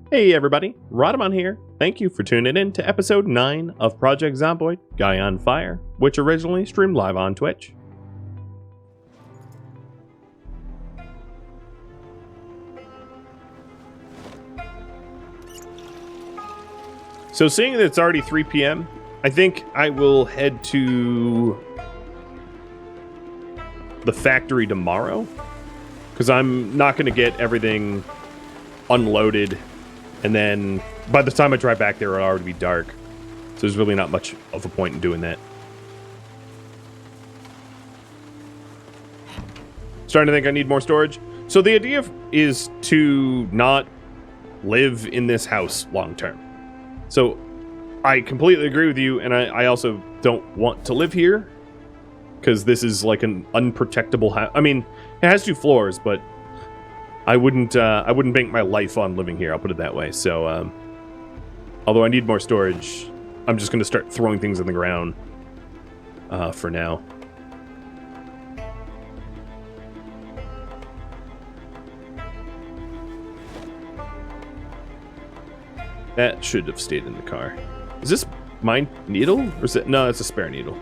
Hey everybody, Rhadamant here. Thank you for tuning in to episode 9 of Project Zomboid, Guy on Fire, which originally streamed live on Twitch. So seeing that it's already 3 p.m., I think I will head to the factory tomorrow, because I'm not going to get everything unloaded. And then, by the time I drive back there, it'll already be dark. So there's really not much of a point in doing that. Starting to think I need more storage. So the idea is to not live in this house long term. So I completely agree with you, and I also don't want to live here. Because this is like an unprotectable house. I mean, it has 2 floors, but I wouldn't bank my life on living here, I'll put it that way. So, although I need more storage, I'm just going to start throwing things in the ground for now. That should have stayed in the car. Is this my needle? Or is it? No, it's a spare needle.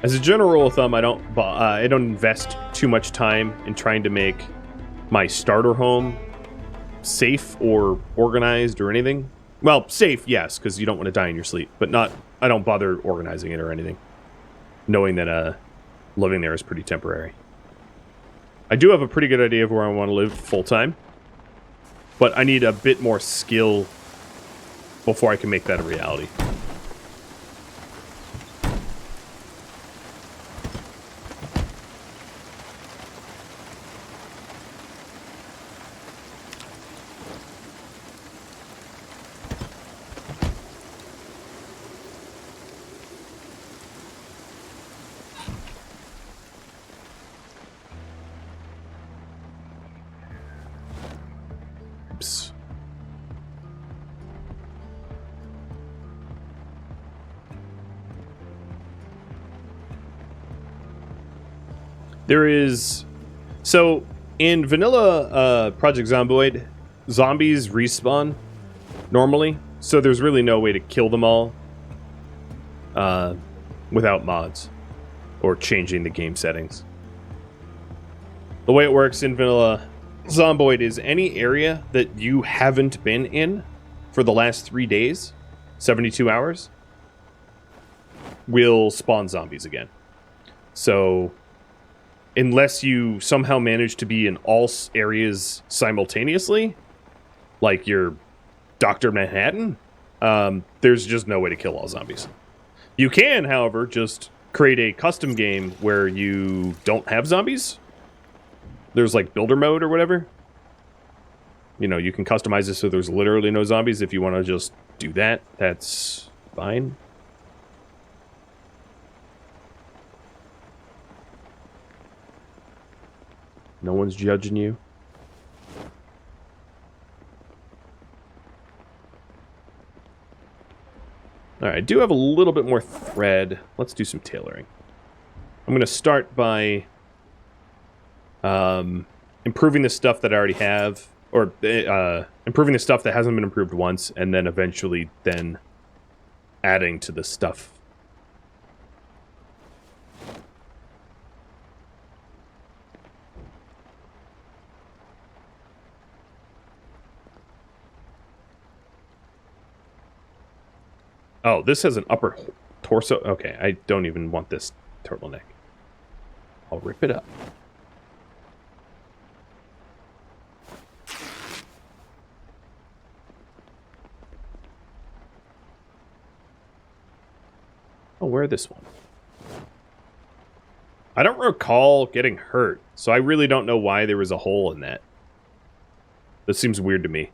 As a general rule of thumb, I don't invest too much time in trying to make my starter home safe or organized or anything. Well, safe, yes, because you don't want to die in your sleep, but not. I don't bother organizing it or anything, knowing that living there is pretty temporary. I do have a pretty good idea of where I want to live full time, but I need a bit more skill before I can make that a reality. There is... So, in vanilla Project Zomboid, zombies respawn normally, so there's really no way to kill them all without mods or changing the game settings. The way it works in vanilla Zomboid is any area that you haven't been in for the last 3 days, 72 hours, will spawn zombies again. So... unless you somehow manage to be in all areas simultaneously, like you're Dr. Manhattan, there's just no way to kill all zombies. You can, however, just create a custom game where you don't have zombies. There's like builder mode or whatever. You know, you can customize it so there's literally no zombies. If you want to just do that, that's fine. No one's judging you. Alright, I do have a little bit more thread. Let's do some tailoring. I'm going to start by improving the stuff that I already have, or improving the stuff that hasn't been improved once, and then eventually then adding to the stuff. Oh, this has an upper torso. Okay, I don't even want this turtleneck. I'll rip it up. I'll wear this one. I don't recall getting hurt, so I really don't know why there was a hole in that. This seems weird to me.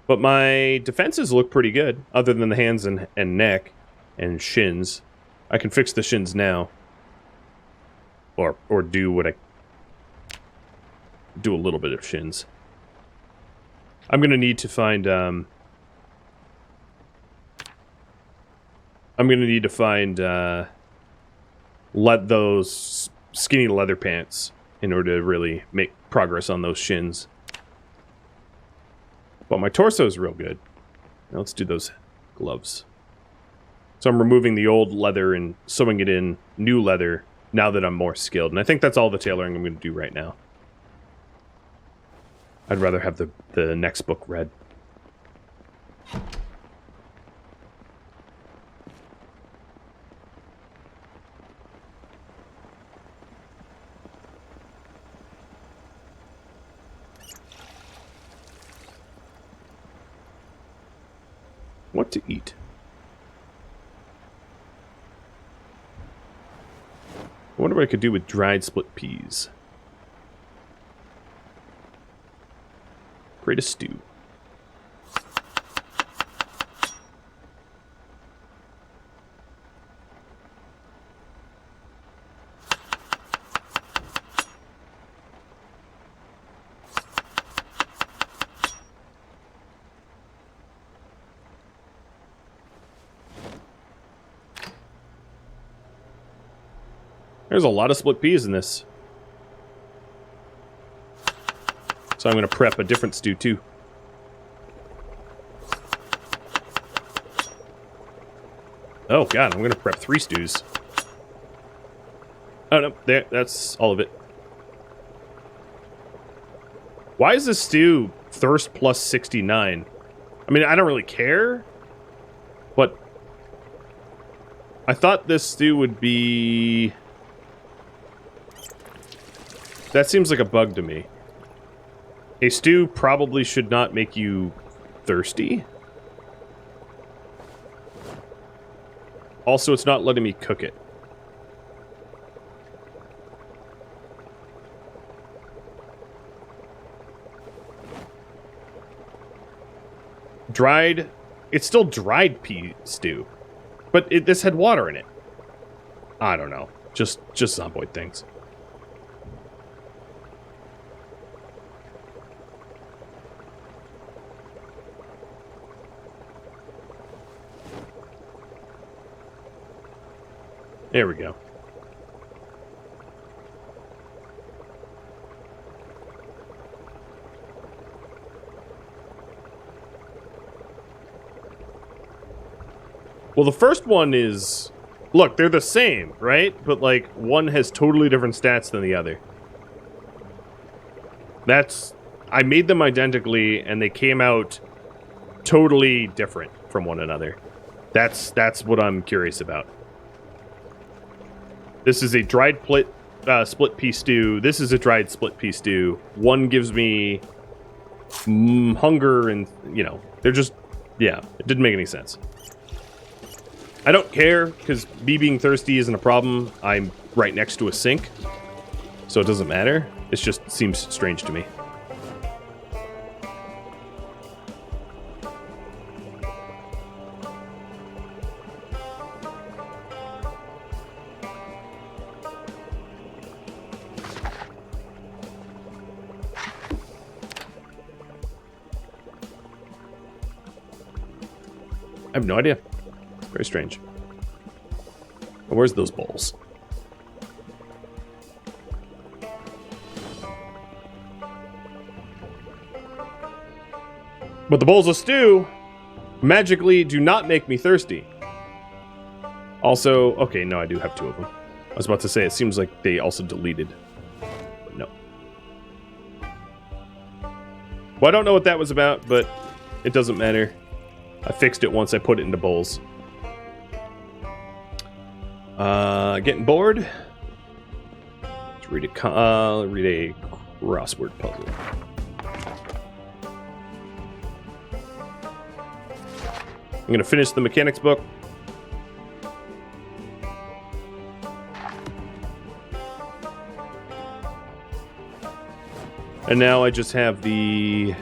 But my defenses look pretty good, other than the hands and neck and shins. I can fix the shins now. Or do what I... do a little bit of shins. I'm going to need to find... I'm going to need to find let those skinny leather pants in order to really make progress on those shins. But my torso is real good. Now let's do those gloves. So I'm removing the old leather and sewing it in new leather now that I'm more skilled. And I think that's all the tailoring I'm going to do right now. I'd rather have the next book read. What to eat? I wonder what I could do with dried split peas. Create a stew. There's a lot of split peas in this. So I'm going to prep a different stew too. Oh god, I'm going to prep 3 stews. Oh no, there, that's all of it. Why is this stew thirst plus 69? I mean, I don't really care, but I thought this stew would be... That seems like a bug to me. A stew probably should not make you thirsty. Also, it's not letting me cook it. Dried... It's still dried pea stew. But this had water in it. I don't know. Just Zomboid things. There we go. Well, the first one is... Look, they're the same, right? But, like, one has totally different stats than the other. That's... I made them identically, and they came out totally different from one another. That's what I'm curious about. This is a dried split pea stew. This is a dried split pea stew. One gives me hunger and, you know, they're just... Yeah, it didn't make any sense. I don't care, because me being thirsty isn't a problem. I'm right next to a sink, so it doesn't matter. It just seems strange to me. I have no idea. Very strange. Well, where's those bowls? But the bowls of stew magically do not make me thirsty. Also, okay, no, I do have 2 of them. I was about to say, it seems like they also deleted. But no. Well, I don't know what that was about, but it doesn't matter. I fixed it once I put it into bowls. Getting bored? Let's read a crossword puzzle. I'm going to finish the mechanics book. And now I just have the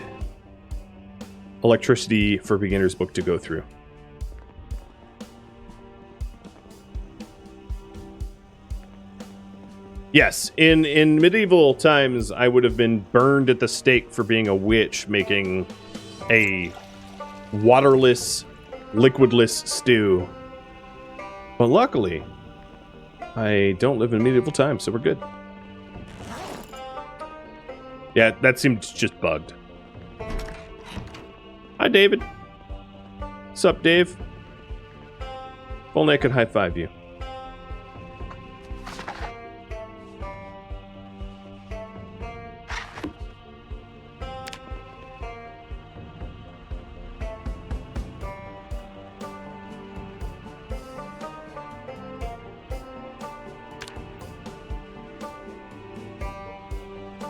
electricity for beginners book to go through. Yes, in medieval times, I would have been burned at the stake for being a witch making a waterless, liquidless stew. But luckily, I don't live in medieval times, so we're good. Yeah, that seemed just bugged. Hi, David. Sup, Dave? If only I could high-five you.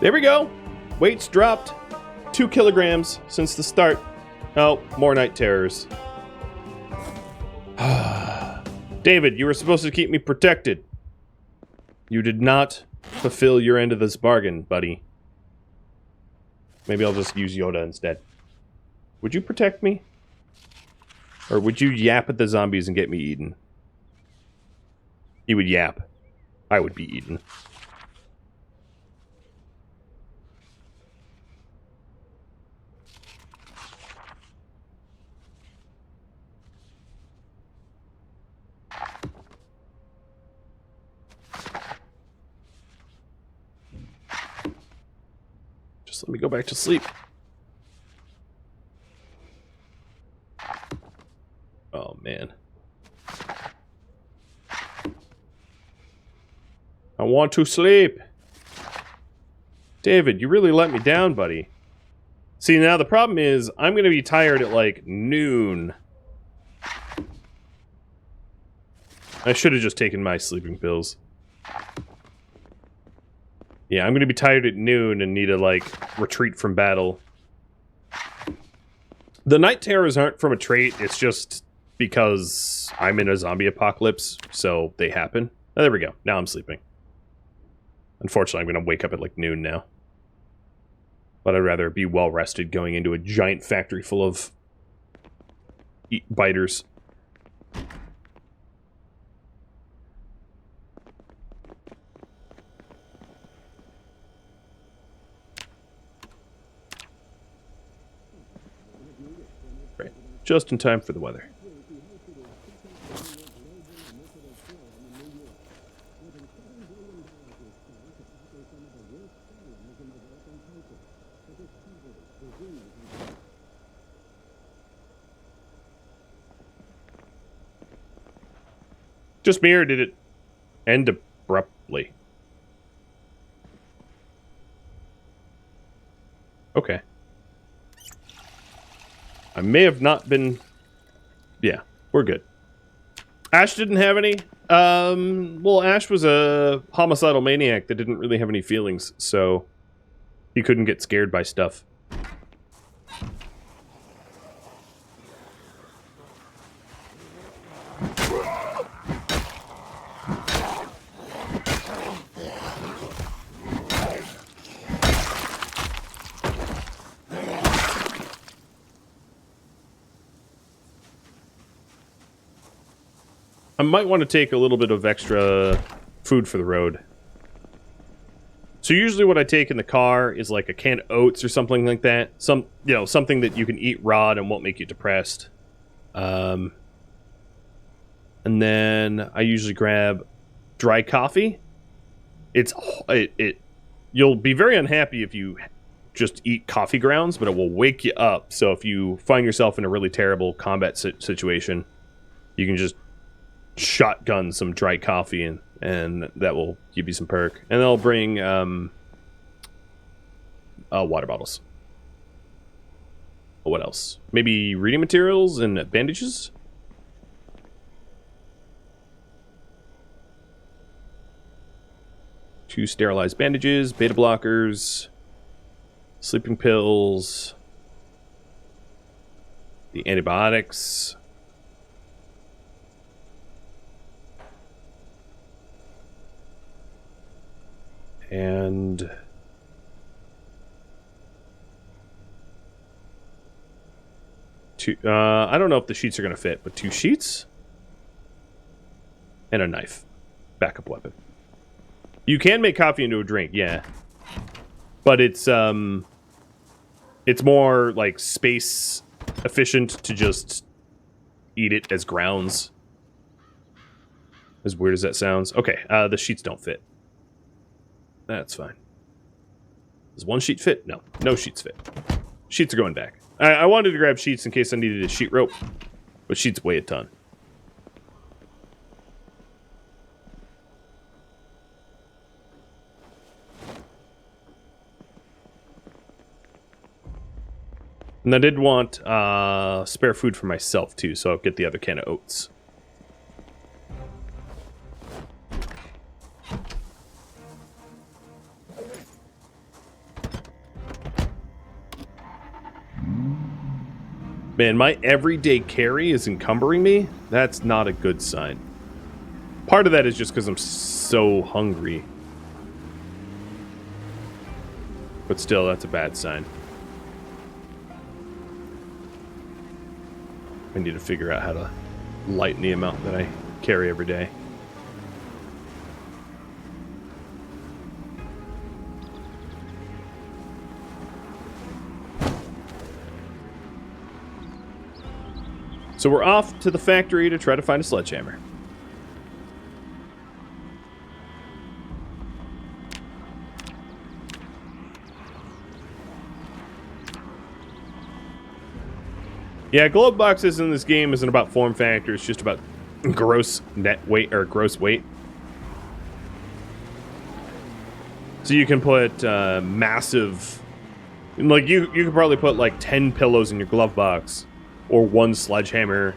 There we go. Weight's dropped 2 kilograms since the start. Oh, more night terrors. David, you were supposed to keep me protected. You did not fulfill your end of this bargain, buddy. Maybe I'll just use Yoda instead. Would you protect me? Or would you yap at the zombies and get me eaten? You would yap. I would be eaten. Let me go back to sleep. Oh, man. I want to sleep. David, you really let me down, buddy. See, now the problem is, I'm going to be tired at, like, noon. I should have just taken my sleeping pills. Yeah, I'm going to be tired at noon and need to, like, retreat from battle. The night terrors aren't from a trait, it's just because I'm in a zombie apocalypse, so they happen. Oh, there we go. Now I'm sleeping. Unfortunately, I'm going to wake up at, like, noon now. But I'd rather be well-rested going into a giant factory full of biters. Just in time for the weather. Just me, or did it end abruptly? Okay. I may have not been... Yeah, we're good. Ash didn't have any. Well, Ash was a homicidal maniac that didn't really have any feelings, so he couldn't get scared by stuff. I might want to take a little bit of extra food for the road. So usually what I take in the car is like a can of oats or something like that. Something that you can eat raw and won't make you depressed. And then I usually grab dry coffee. You'll be very unhappy if you just eat coffee grounds, but it will wake you up. So if you find yourself in a really terrible combat situation, you can just shotgun some dry coffee and that will give you some perk. And I'll bring water bottles. What else? Maybe reading materials and bandages? Two sterilized bandages, beta blockers, sleeping pills, the antibiotics. And I don't know if the sheets are going to fit, but 2 sheets and a knife. Backup weapon. You can make coffee into a drink, yeah. But it's more like space efficient to just eat it as grounds. As weird as that sounds. Okay, the sheets don't fit. That's fine. Does one sheet fit? No. No sheets fit. Sheets are going back. I wanted to grab sheets in case I needed a sheet rope, but sheets weigh a ton. And I did want spare food for myself, too, so I'll get the other can of oats. Man, my everyday carry is encumbering me. That's not a good sign. Part of that is just because I'm so hungry. But still, that's a bad sign. I need to figure out how to lighten the amount that I carry every day. So we're off to the factory to try to find a sledgehammer. Yeah, glove boxes in this game isn't about form factor, it's just about gross net weight or gross weight. So you can put massive, like you could probably put like 10 pillows in your glove box, or 1 sledgehammer,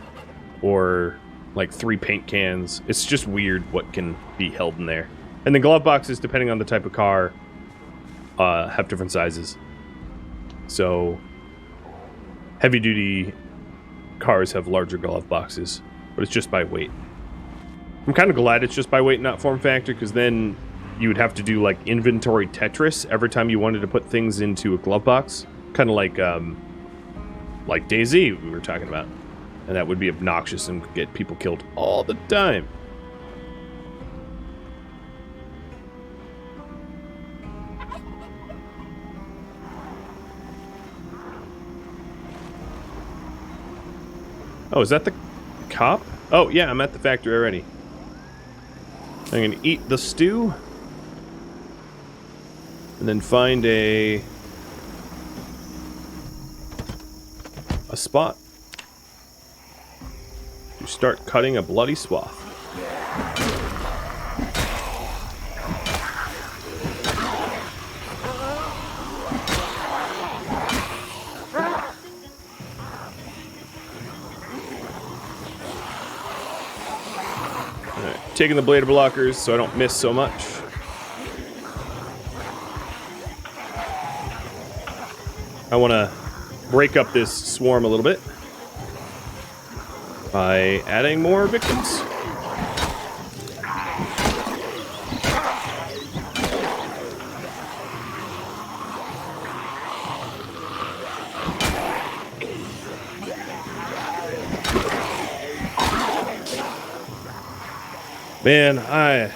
or like 3 paint cans. It's just weird what can be held in there. And the glove boxes, depending on the type of car, have different sizes. So heavy duty cars have larger glove boxes, but it's just by weight. I'm kind of glad it's just by weight, not form factor, because then you would have to do like inventory Tetris every time you wanted to put things into a glove box. Kind of like DayZ we were talking about. And that would be obnoxious and could get people killed all the time. Oh, is that the cop? Oh, yeah, I'm at the factory already. I'm gonna eat the stew. And then find a spot to start cutting a bloody swath. Alright, taking the blade blockers so I don't miss so much. I want to break up this swarm a little bit by adding more victims. Man, I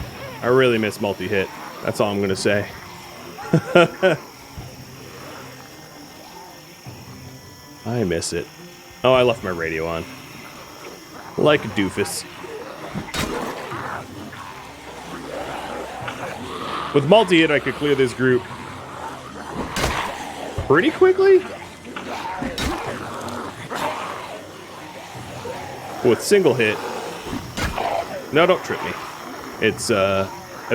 really miss multi-hit. That's all I'm gonna say. I miss it. Oh, I left my radio on. Like a doofus. With multi-hit, I could clear this group pretty quickly. With single hit, no, don't trip me. It's a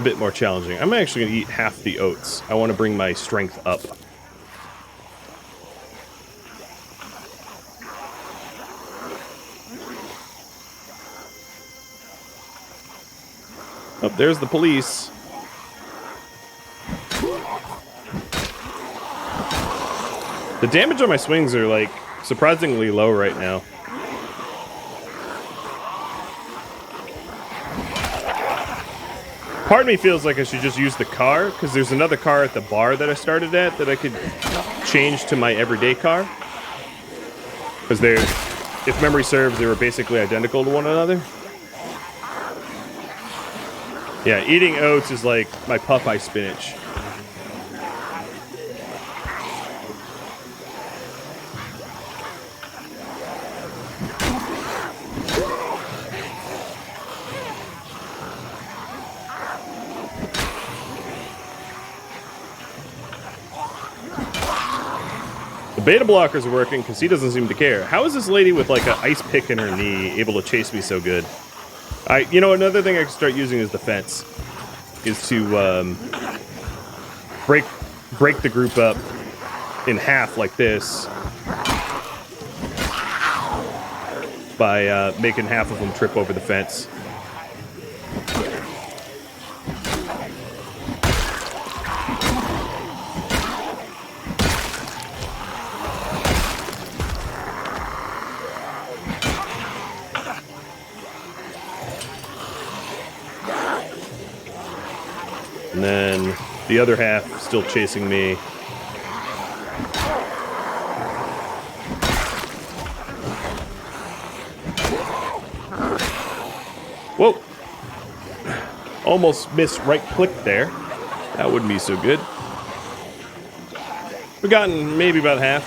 bit more challenging. I'm actually going to eat half the oats. I want to bring my strength up. Oh, there's the police. The damage on my swings are, like, surprisingly low right now. Part of me feels like I should just use the car, because there's another car at the bar that I started at that I could change to my everyday car. Because they're, if memory serves, they were basically identical to one another. Yeah, eating oats is like my Popeye spinach. The beta blockers are working because he doesn't seem to care. How is this lady with like an ice pick in her knee able to chase me so good? You know, another thing I can start using is the fence. Is to break the group up in half like this by making half of them trip over the fence. And then the other half still chasing me. Whoa! Almost missed right click there. That wouldn't be so good. We've gotten maybe about half.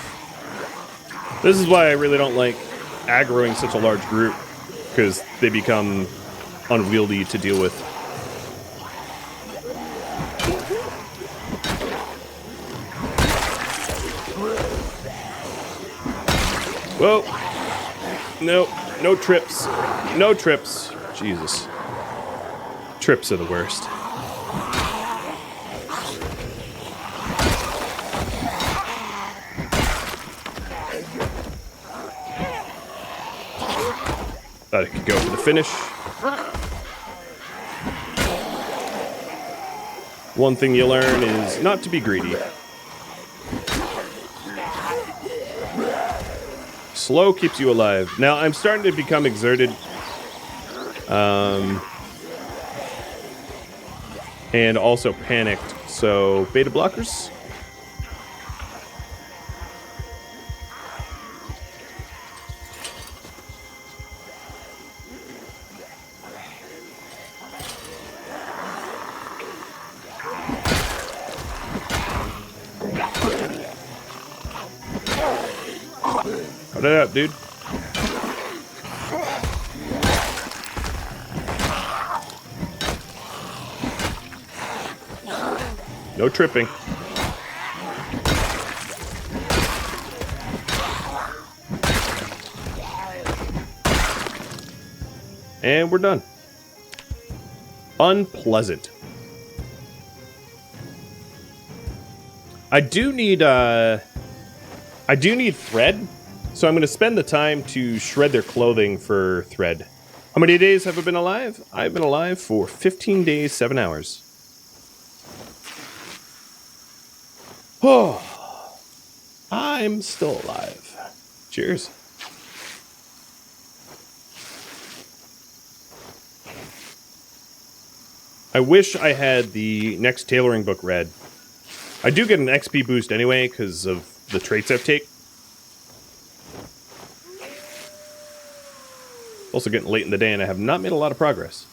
This is why I really don't like aggroing such a large group, because they become unwieldy to deal with. Whoa. No. No trips. No trips. Jesus. Trips are the worst. Thought I could go for the finish. One thing you learn is not to be greedy. Slow keeps you alive. Now, I'm starting to become exerted. And also panicked. So, beta blockers. Cut it out, dude. No tripping. And we're done. Unpleasant. I do need thread, so I'm going to spend the time to shred their clothing for thread. How many days have I been alive? I've been alive for 15 days, 7 hours. Oh, I'm still alive. Cheers. I wish I had the next tailoring book read. I do get an XP boost anyway because of the traits I've taken. Also getting late in the day and I have not made a lot of progress.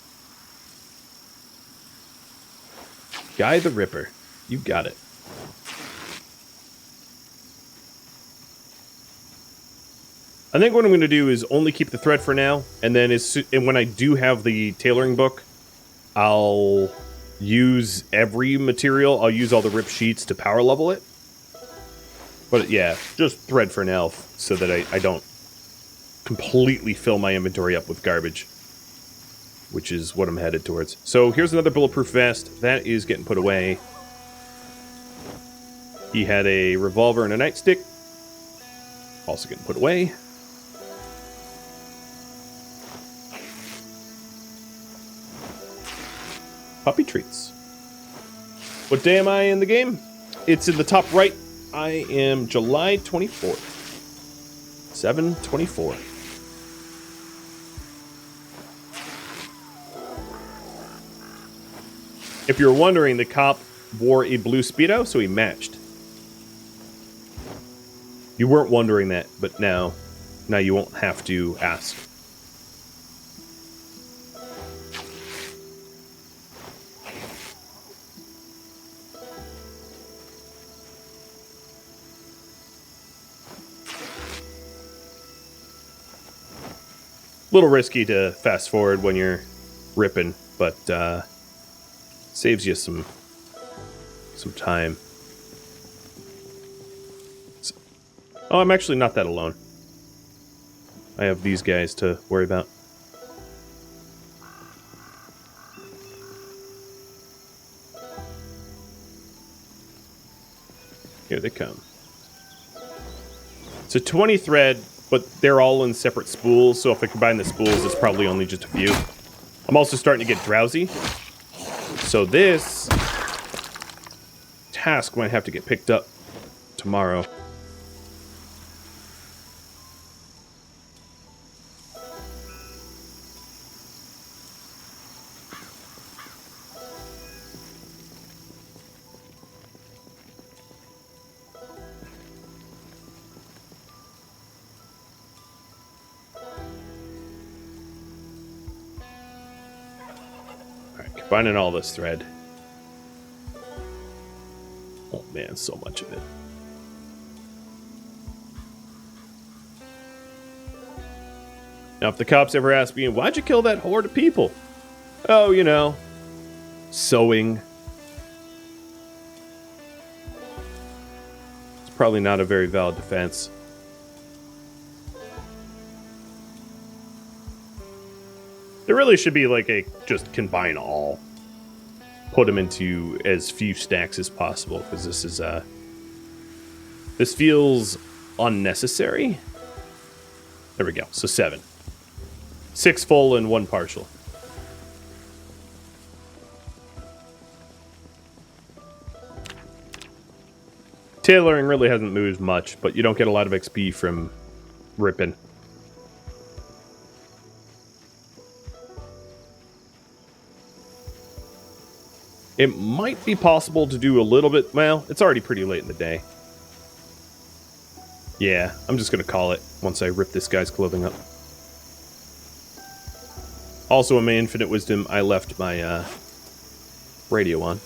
Guy the Ripper. You got it. I think what I'm going to do is only keep the thread for now, and then when I do have the tailoring book, I'll use every material. I'll use all the rip sheets to power level it. But yeah, just thread for now so that I don't completely fill my inventory up with garbage, which is what I'm headed towards. So here's another bulletproof vest. That is getting put away. He had a revolver and a nightstick. Also getting put away. Puppy treats. What day am I in the game? It's in the top right. I am July 24th. 7/24. If you're wondering, the cop wore a blue Speedo, so he matched. You weren't wondering that, but now you won't have to ask. Little risky to fast forward when you're ripping, but saves you some Oh, I'm actually not that alone. I have these guys to worry about. Here they come. It's a 20 thread, but they're all in separate spools, so if I combine the spools, it's probably only just a few. I'm also starting to get drowsy. So this task might have to get picked up tomorrow. Finding all this thread. Oh man, so much of it. Now, if the cops ever ask me, why'd you kill that horde of people? Oh, you know, sewing. It's probably not a very valid defense. There really should be like a just combine all. Put them into as few stacks as possible, because this is this feels unnecessary. There we go. So 7. 6 full and 1 partial. Tailoring really hasn't moved much, but you don't get a lot of XP from ripping. It might be possible to do a little bit... Well, it's already pretty late in the day. Yeah, I'm just going to call it once I rip this guy's clothing up. Also, in my infinite wisdom, I left my radio on.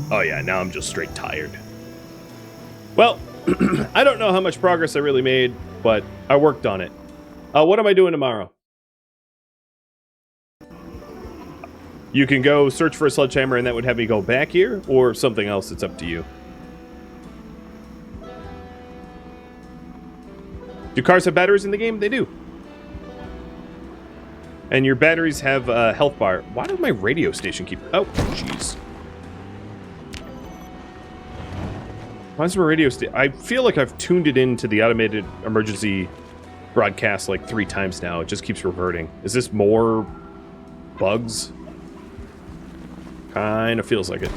Oh yeah, now I'm just straight tired. Well, I don't know how much progress I really made, but I worked on it. What am I doing tomorrow? You can go search for a sledgehammer, and that would have me go back here, or something else. It's up to you. Do cars have batteries in the game? They do. And your batteries have a health bar. Why did my radio station keep... Oh, jeez. Why is my radio station... I feel like I've tuned it into the automated emergency broadcast like 3 times now. It just keeps reverting. Is this more bugs? Kind of feels like it.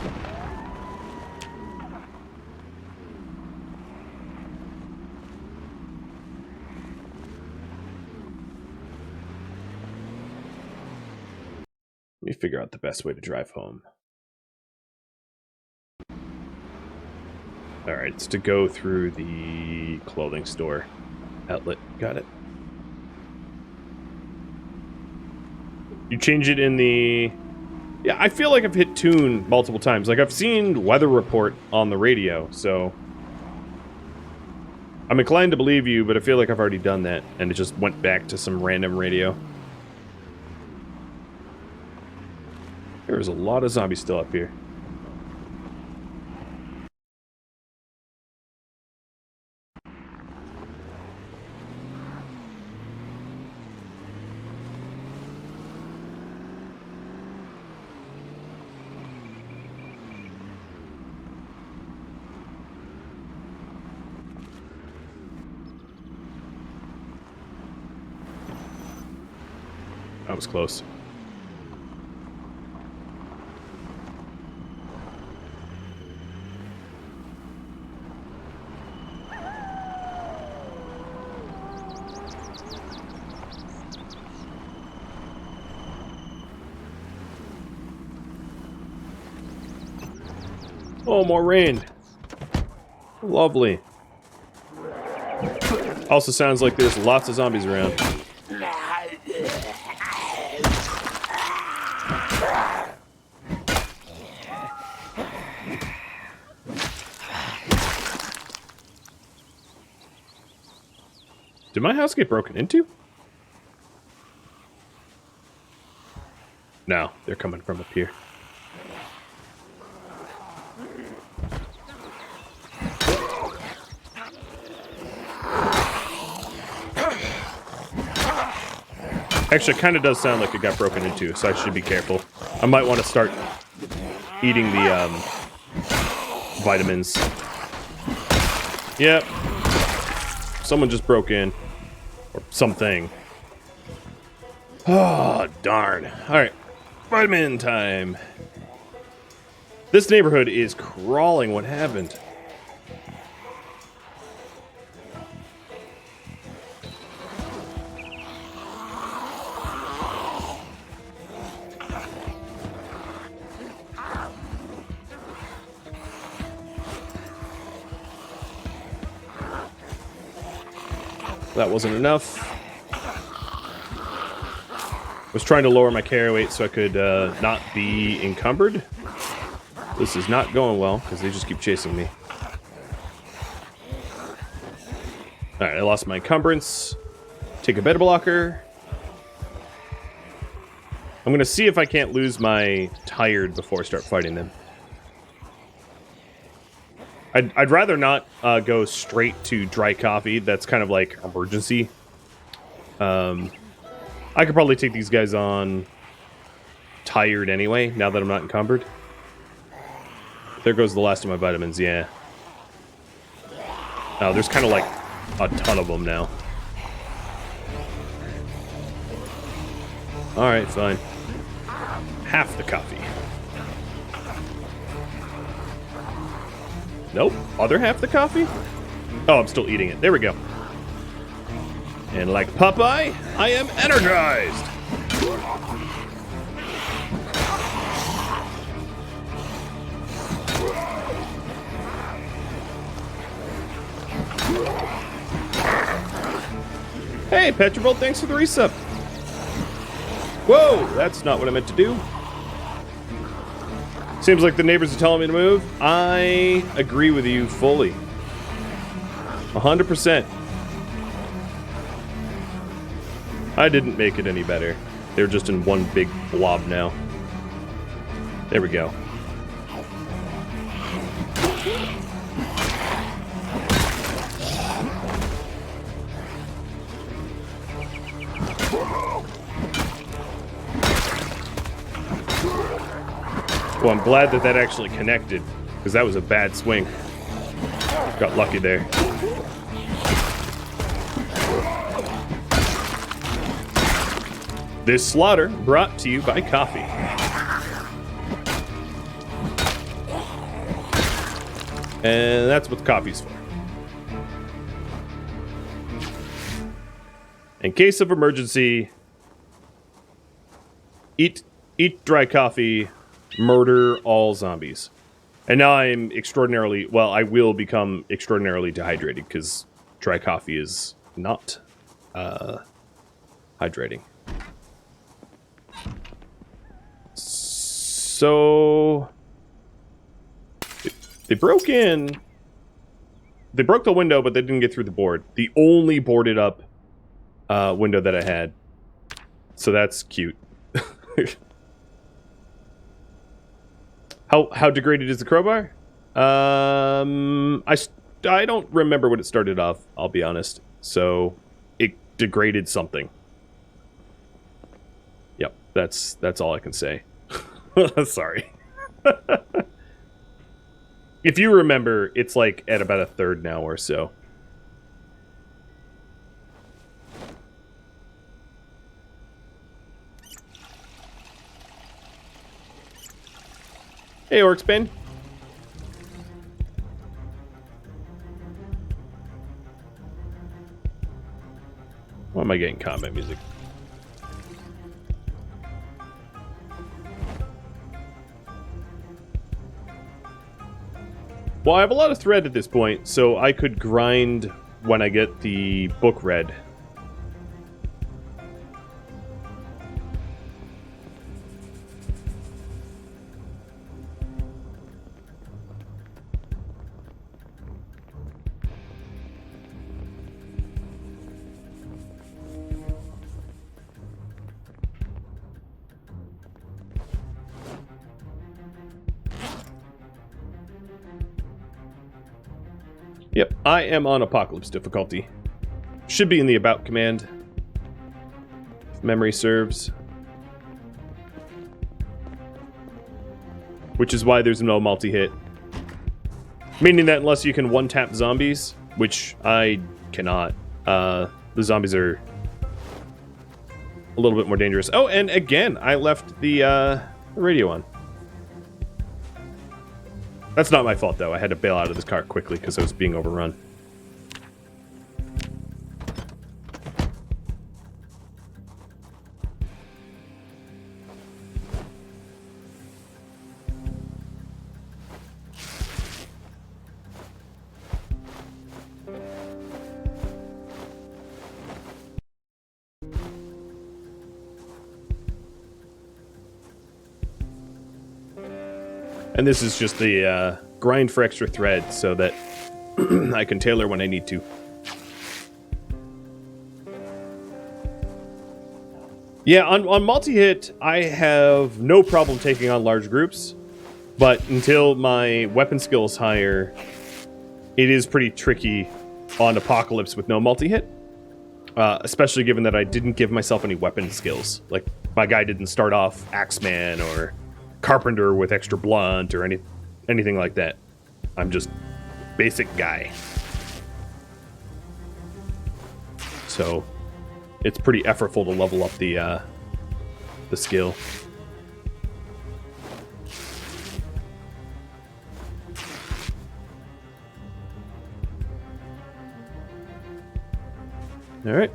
Let me figure out the best way to drive home. Alright, it's to go through the clothing store outlet. Got it. You change it in the... Yeah, I feel like I've hit tune multiple times. Like, I've seen weather report on the radio, so... I'm inclined to believe you, but I feel like I've already done that, and it just went back to some random radio. There's a lot of zombies still up here. That was close. Oh, more rain. Lovely. Also sounds like there's lots of zombies around. Did my house get broken into? No, they're coming from up here. Actually, it kind of does sound like it got broken into, so I should be careful. I might want to start eating the vitamins. Yep. Someone just broke in. Or something. Oh, darn. Alright. Vitamin time. This neighborhood is crawling. What happened? That wasn't enough. Was trying to lower my carry weight so I could not be encumbered. This is not going well because they just keep chasing me. Alright, I lost my encumbrance. Take a beta blocker. I'm going to see if I can't lose my tired before I start fighting them. I'd rather not go straight to dry coffee. That's kind of like emergency. I could probably take these guys on tired anyway, now that I'm not encumbered. There goes the last of my vitamins, yeah. Oh, there's kind of like a ton of them now. Alright, fine. Half the coffee. Nope. Other half the coffee? Oh, I'm still eating it. There we go. And like Popeye, I am energized! Hey, Petrobolt, thanks for the resub. Whoa, that's not what I meant to do. Seems like the neighbors are telling me to move. I agree with you fully. 100%. I didn't make it any better. They're just in one big blob now. There we go. Well, I'm glad that that actually connected, because that was a bad swing. Got lucky there. This slaughter brought to you by coffee. And that's what the coffee's for. In case of emergency, eat dry coffee, murder all zombies. And now I'm extraordinarily, well, I will become extraordinarily dehydrated because dry coffee is not hydrating. So they broke in. They broke the window, but they didn't get through the board. The only boarded up window that I had. So that's cute. How degraded is the crowbar? I don't remember what it started off, I'll be honest. So it degraded something. Yep, that's all I can say. Sorry. If you remember, it's like at about a third now or so. Hey, Orcspan. Why am I getting combat music? Well, I have a lot of thread at this point, so I could grind when I get the book read. Yep, I am on Apocalypse difficulty. Should be in the About command. If memory serves. Which is why there's no multi-hit. Meaning that unless you can one-tap zombies, which I cannot, the zombies are a little bit more dangerous. Oh, and again, I left the radio on. That's not my fault, though. I had to bail out of this car quickly because I was being overrun. And this is just the grind for extra thread so that I can tailor when I need to. Yeah, on multi-hit, I have no problem taking on large groups, but until my weapon skill is higher, it is pretty tricky on Apocalypse with no multi-hit, especially given that I didn't give myself any weapon skills. Like, my guy didn't start off Axeman or Carpenter with extra blunt or anything like that. I'm just basic guy. So it's pretty effortful to level up the skill. All right.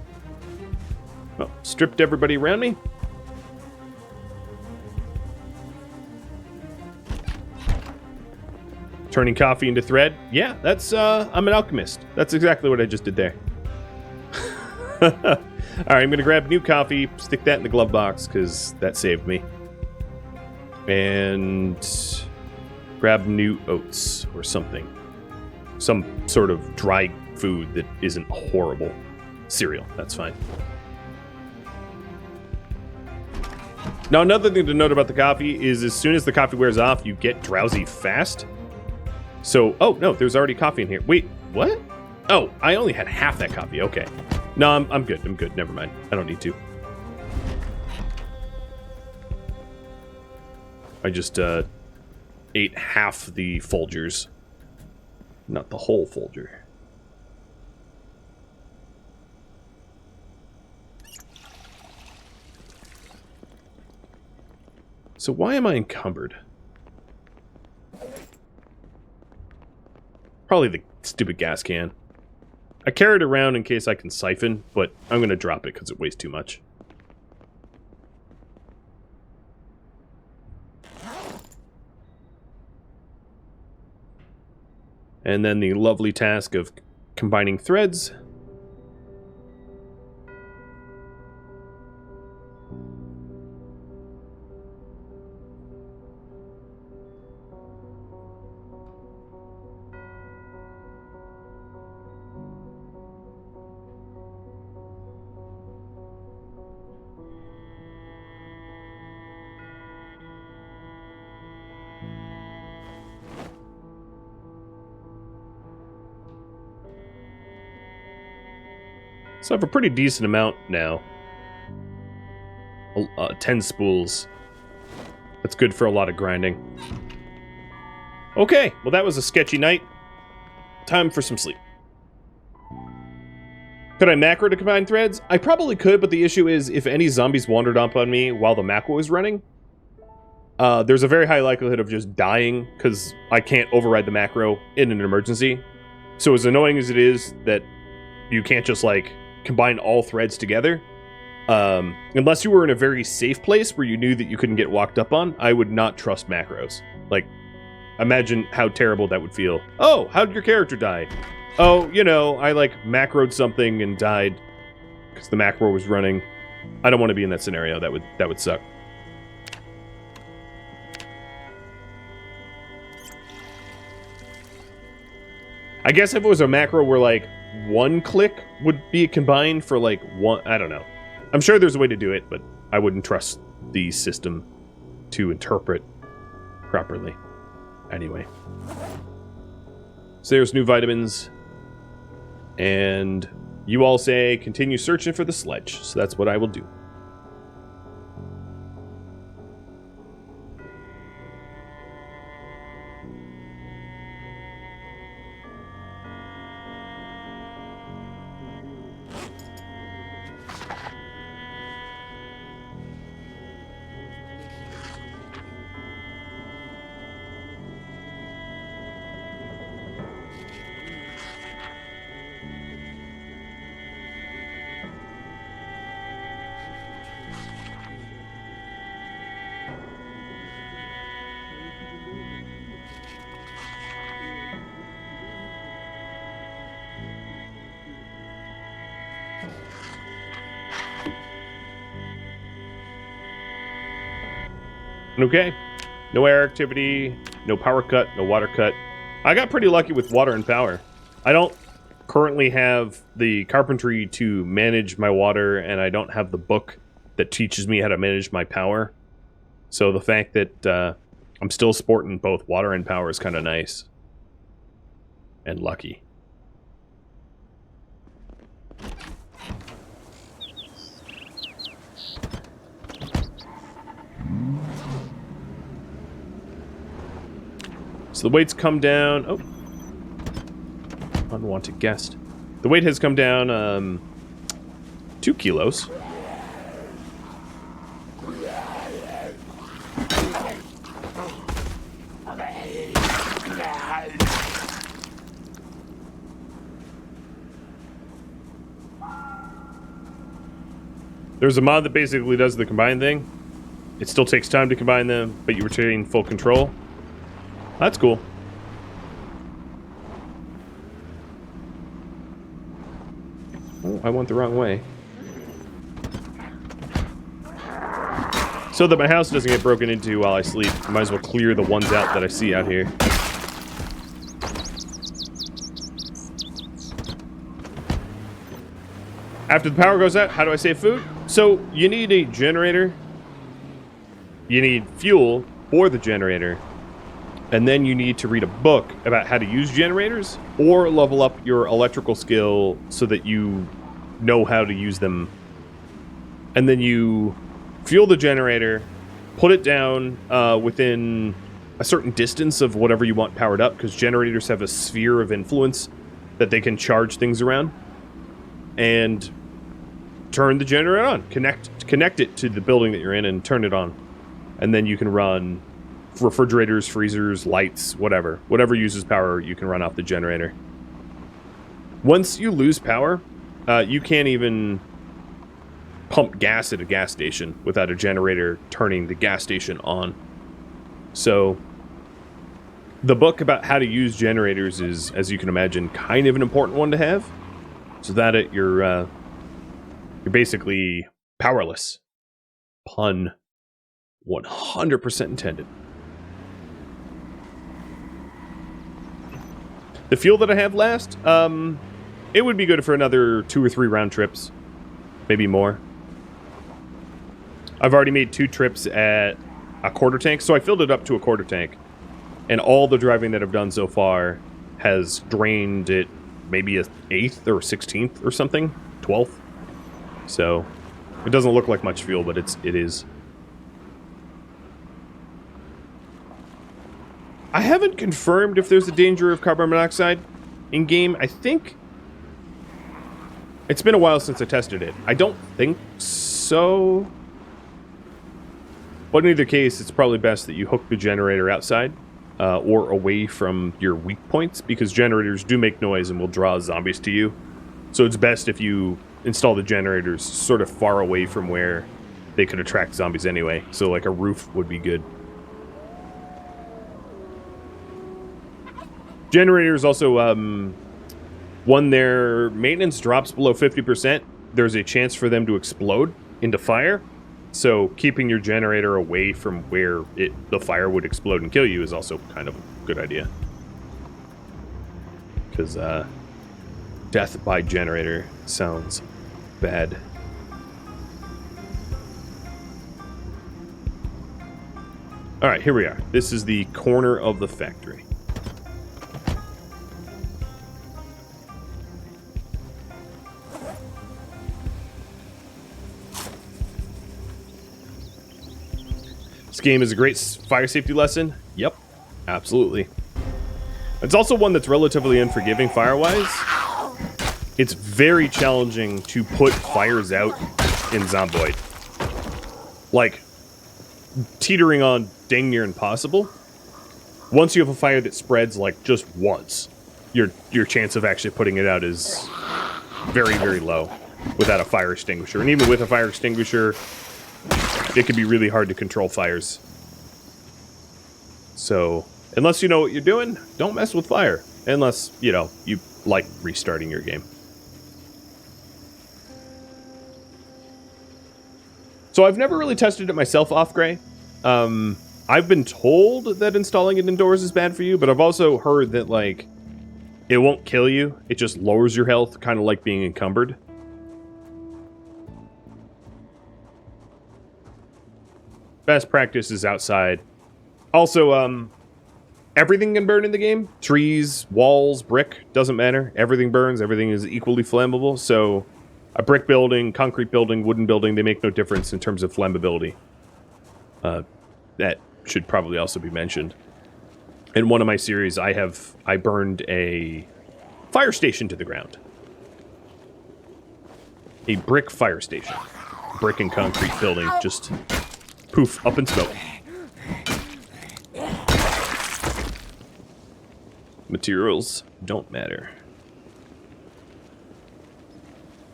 Well, stripped everybody around me. Turning coffee into thread. Yeah, that's, I'm an alchemist. That's exactly what I just did there. Alright, I'm gonna grab new coffee, stick that in the glove box, because that saved me. And grab new oats or something. Some sort of dry food that isn't horrible. Cereal, that's fine. Now, another thing to note about the coffee is as soon as the coffee wears off, you get drowsy fast. So, oh, no, there's already coffee in here. Wait, what? Oh, I only had half that coffee. Okay. No, I'm good. I'm good. Never mind. I don't need to. I just ate half the Folgers. Not the whole Folger. So why am I encumbered? Probably the stupid gas can. I carry it around in case I can siphon, but I'm going to drop it because it weighs too much. And then the lovely task of combining threads. So I have a pretty decent amount now. 10 spools. That's good for a lot of grinding. Okay, well that was a sketchy night. Time for some sleep. Could I macro to combine threads? I probably could, but the issue is if any zombies wandered up on me while the macro was running, there's a very high likelihood of just dying because I can't override the macro in an emergency. So as annoying as it is that you can't just like combine all threads together, unless you were in a very safe place where you knew that you couldn't get walked up on, I would not trust macros. Like, imagine how terrible that would feel. Oh, how did your character die? Oh, you know, I like macroed something and died because the macro was running. I don't want to be in that scenario. That would suck. I guess if it was a macro where like one click would be combined for like one, I don't know. I'm sure there's a way to do it, but I wouldn't trust the system to interpret properly. Anyway. So there's new vitamins. And you all say continue searching for the sledge. So that's what I will do. Okay, no air activity, no power cut, no water cut. I got pretty lucky with water and power. I don't currently have the carpentry to manage my water, and I don't have the book that teaches me how to manage my power. So the fact that I'm still sporting both water and power is kind of nice. And lucky. So the weight's come down. Oh. Unwanted guest. The weight has come down 2 kilos. There's a mod that basically does the combine thing. It still takes time to combine them, but you retain full control. That's cool. Oh, I went the wrong way. So that my house doesn't get broken into while I sleep, I might as well clear the ones out that I see out here. After the power goes out, how do I save food? So, you need a generator. You need fuel for the generator. And then you need to read a book about how to use generators or level up your electrical skill so that you know how to use them. And then you fuel the generator, put it down within a certain distance of whatever you want powered up, because generators have a sphere of influence that they can charge things around. And turn the generator on. Connect it to the building that you're in and turn it on. And then you can run refrigerators, freezers, lights, whatever. Whatever uses power, you can run off the generator. Once you lose power, you can't even pump gas at a gas station without a generator turning the gas station on. So, the book about how to use generators is, as you can imagine, kind of an important one to have. So that you're basically powerless. Pun 100% intended. The fuel that I have last, it would be good for another 2 or 3 round trips. Maybe more. I've already made 2 trips at a quarter tank, so I filled it up to a quarter tank. And all the driving that I've done so far has drained it maybe a 1/8 or 16th or something. 12th. So, it doesn't look like much fuel, but it is. I haven't confirmed if there's a danger of carbon monoxide in-game. I think... It's been a while since I tested it. I don't think so. But in either case, it's probably best that you hook the generator outside or away from your weak points, because generators do make noise and will draw zombies to you. So it's best if you install the generators sort of far away from where they could attract zombies anyway. So like a roof would be good. Generators also, when their maintenance drops below 50%, there's a chance for them to explode into fire. So keeping your generator away from where the fire would explode and kill you is also kind of a good idea. Because death by generator sounds bad. Alright, here we are. This is the corner of the factory. game is a great fire safety lesson. Yep, absolutely. It's also one that's relatively unforgiving fire-wise. It's very challenging to put fires out in Zomboid. Like, teetering on dang near impossible. Once you have a fire that spreads, like, just once, your chance of actually putting it out is very, very low without a fire extinguisher. And even with a fire extinguisher, it can be really hard to control fires. So, unless you know what you're doing, don't mess with fire. Unless, you know, you like restarting your game. So I've never really tested it myself off Gray. I've been told that installing it indoors is bad for you, but I've also heard that, like, it won't kill you. It just lowers your health, kind of like being encumbered. Best practice is outside. Also, everything can burn in the game. Trees, walls, brick, doesn't matter. Everything burns. Everything is equally flammable. So a brick building, concrete building, wooden building, they make no difference in terms of flammability. That should probably also be mentioned. In one of my series, I burned a fire station to the ground. A brick fire station. Brick and concrete building, just poof, up in smoke. Materials don't matter.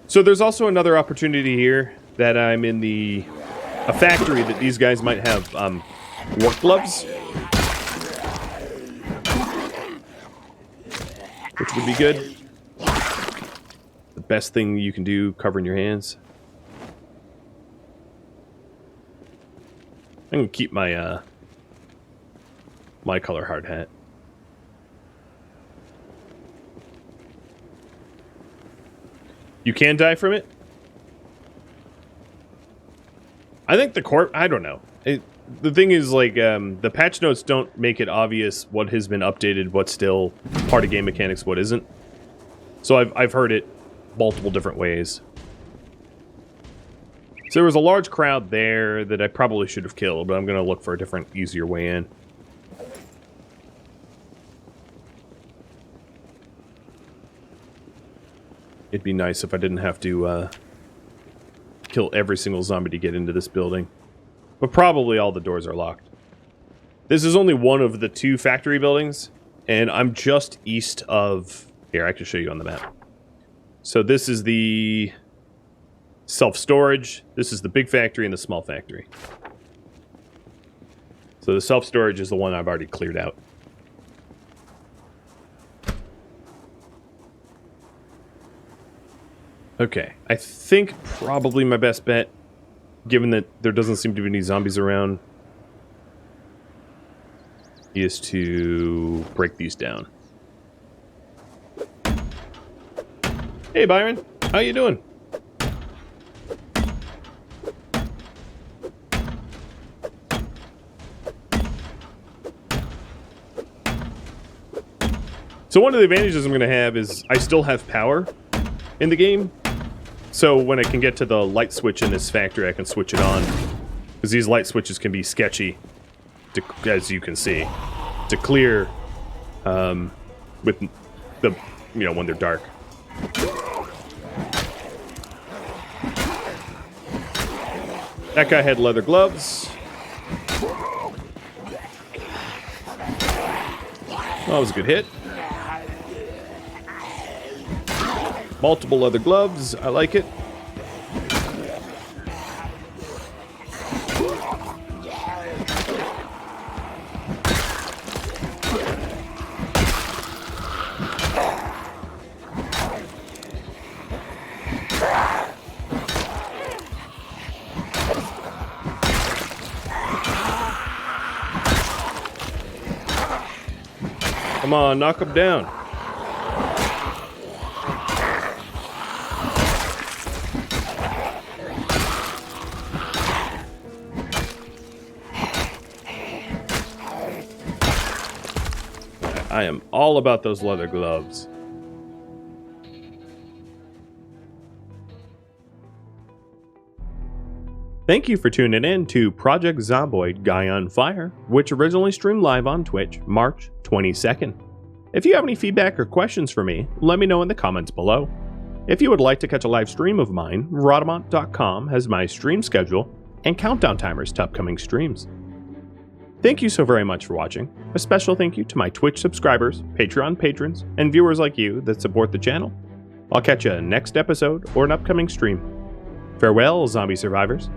So there's also another opportunity here that I'm in a factory that these guys might have work gloves, which would be good. The best thing you can do, covering your hands. I'm gonna keep my my color hard hat. You can die from it. I think the corp. I don't know. The thing is, like, the patch notes don't make it obvious what has been updated, what's still part of game mechanics, what isn't. So I've heard it multiple different ways. So there was a large crowd there that I probably should have killed, but I'm going to look for a different, easier way in. It'd be nice if I didn't have to kill every single zombie to get into this building. But probably all the doors are locked. This is only one of the 2 factory buildings, and I'm just east of... Here, I can show you on the map. So this is the self-storage. This is the big factory and the small factory. So the self-storage is the one I've already cleared out. Okay, I think probably my best bet, given that there doesn't seem to be any zombies around, is to break these down. Hey Byron, how you doing? So one of the advantages I'm going to have is I still have power in the game. So when I can get to the light switch in this factory, I can switch it on. Because these light switches can be sketchy, as you can see, to clear with the, you know, when they're dark. That guy had leather gloves. That was a good hit. Multiple leather gloves. I like it. Come on, knock him down. I am all about those leather gloves. Thank you for tuning in to Project Zomboid Guy on Fire, which originally streamed live on Twitch March 22nd. If you have any feedback or questions for me, let me know in the comments below. If you would like to catch a live stream of mine, Rhadamant.com has my stream schedule and countdown timers to upcoming streams. Thank you so very much for watching. A special thank you to my Twitch subscribers, Patreon patrons, and viewers like you that support the channel. I'll catch you next episode or an upcoming stream. Farewell, zombie survivors.